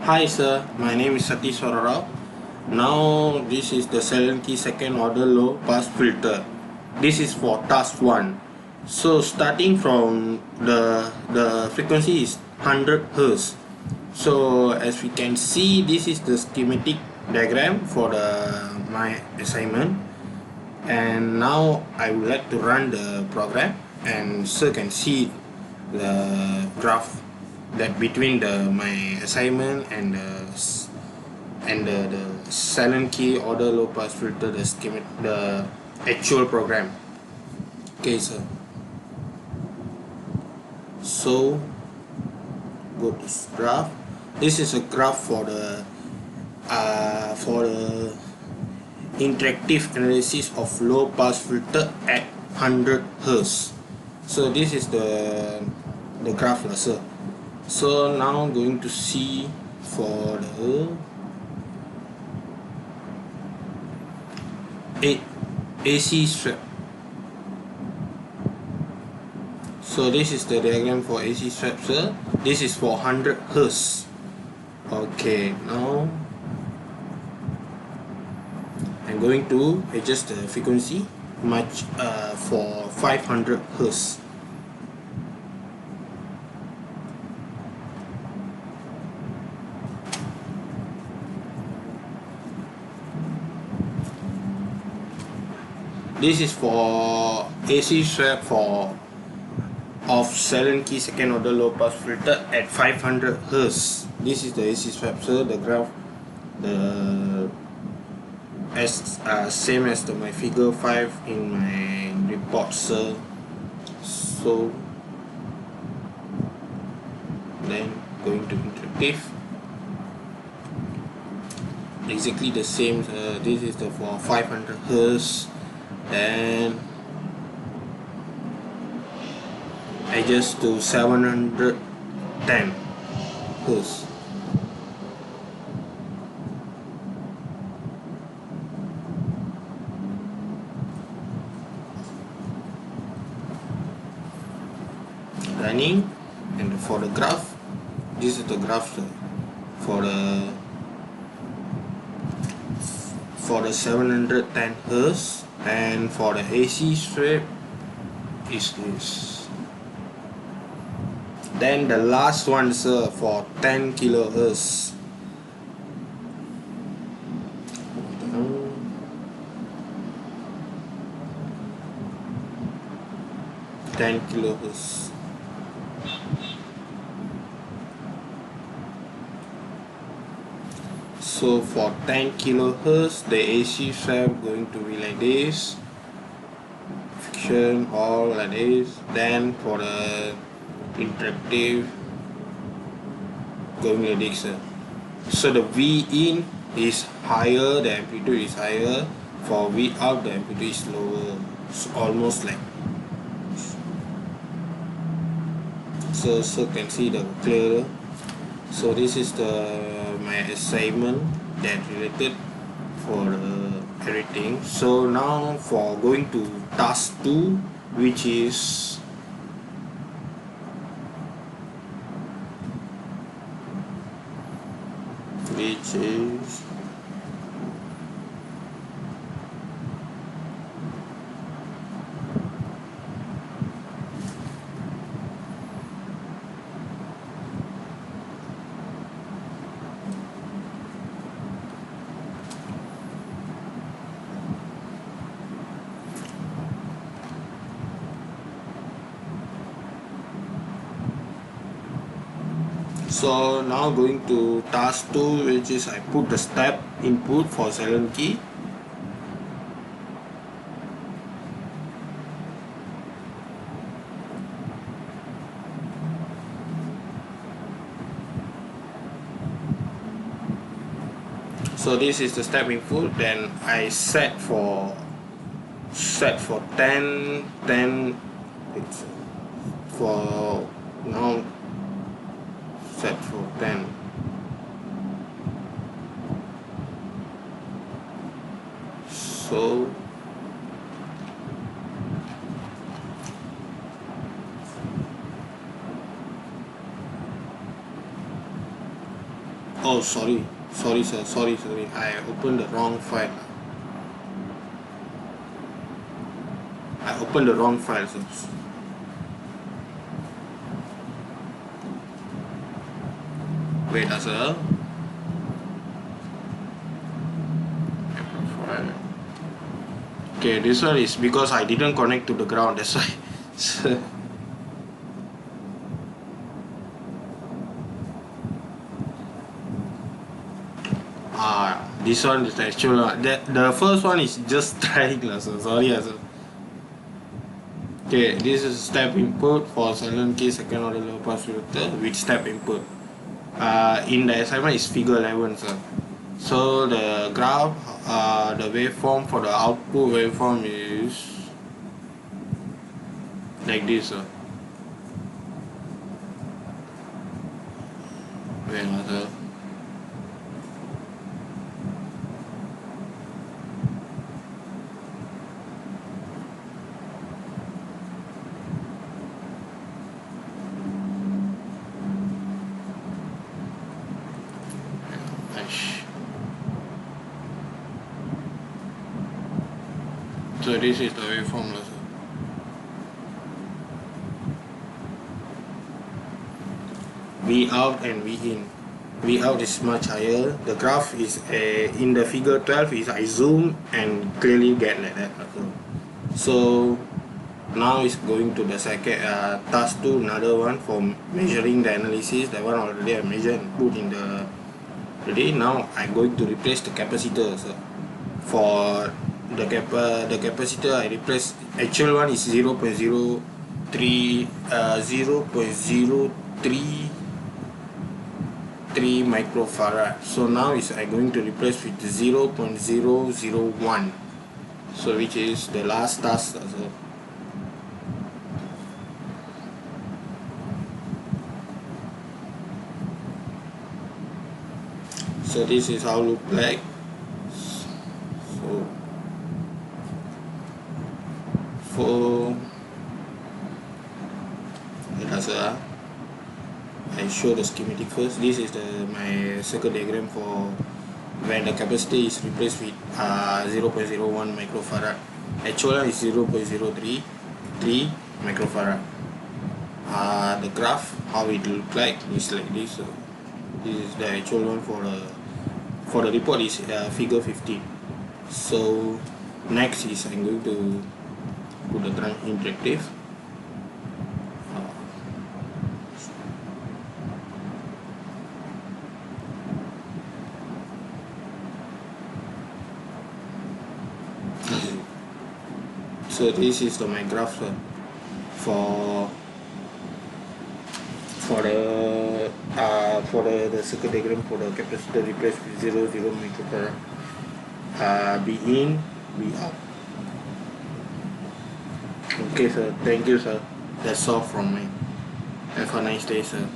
Hi sir, my name is Satish Rao. Now this is the silent key second order low pass filter. This is for task 1. So starting from the frequency is 100 Hz. So as we can see, this is the schematic diagram for my assignment. And now I would like to run the program, and sir can see the graph that between my assignment and the silent key order low pass filter, the actual program. Okay sir, so go to graph. This is a graph for the interactive analysis of low pass filter at 100 Hz. So this is the graph lah sir. So now going to see for the AC strap. So this is the diagram for AC strap sir. This is for 100 Hz. Okay, now I'm going to adjust the frequency much for 500 Hz. This is for AC strap for of silent key second order low pass filter at 500 Hz. This is the AC strap sir. The graph, the same as my figure 5 in my report sir. So then going to interactive, exactly the same. This is the for 500 Hz, then adjust to 710 Hz. Running, and for the graph, this is the graph for the 710 Hz, and for the AC strip is this. Then the last one sir for 10 kilohertz. 10 kilohertz. So for 10 kilohertz, the AC strap going to be like this, fiction all like this. Then for the interactive, going like this. So the V in is higher, the amplitude is higher. For V out, the amplitude is lower. It's almost like so can see the clearer. So this is my assignment that related for everything. So now for going to task 2, which is so now going to task 2, which is I put the step input for silent key. So this is the step input. Then I set for 10 it's for now set for 10. So Oh, sorry. Sorry, sir. Sorry. I opened the wrong file. Sir. Wait, sir. File. Okay, this one is because I didn't connect to the ground. That's why. This one is the actual one. The first one is just trying, sir. Sorry, sir. Okay, this is step input for silent key second order low pass filter with step input. In the assignment is figure 11, sir. So the graph, the waveform for the output waveform is like this, sir. Wait, sir. So this is the waveform, sir. V out and V in. V out is much higher. The graph is in the figure 12 is I zoom and clearly get like that. So now it's going to the second task 2, another one for measuring the analysis. That one already I measured and put in the today. Now I'm going to replace the capacitor, sir. For the capacitor I replace, actual one is 0.03 microfarad. So now is I'm going to replace with 0.001, so which is the last task, sir. So this is how it look like. So for I show the schematic first. This is my circuit diagram for when the capacitor is replaced with 0.01 microfarad. Actual is 0.033 microfarad. The graph, how it look like is like this. So this is the actual one for the report is figure 15. So next is I'm going to put the trunk interactive. So this is my graph, sir, for the circuit diagram for the capacitor replaced with 0 microfarad. B in, B out. Okay, sir. Thank you, sir. That's all from me. Have a nice day, sir.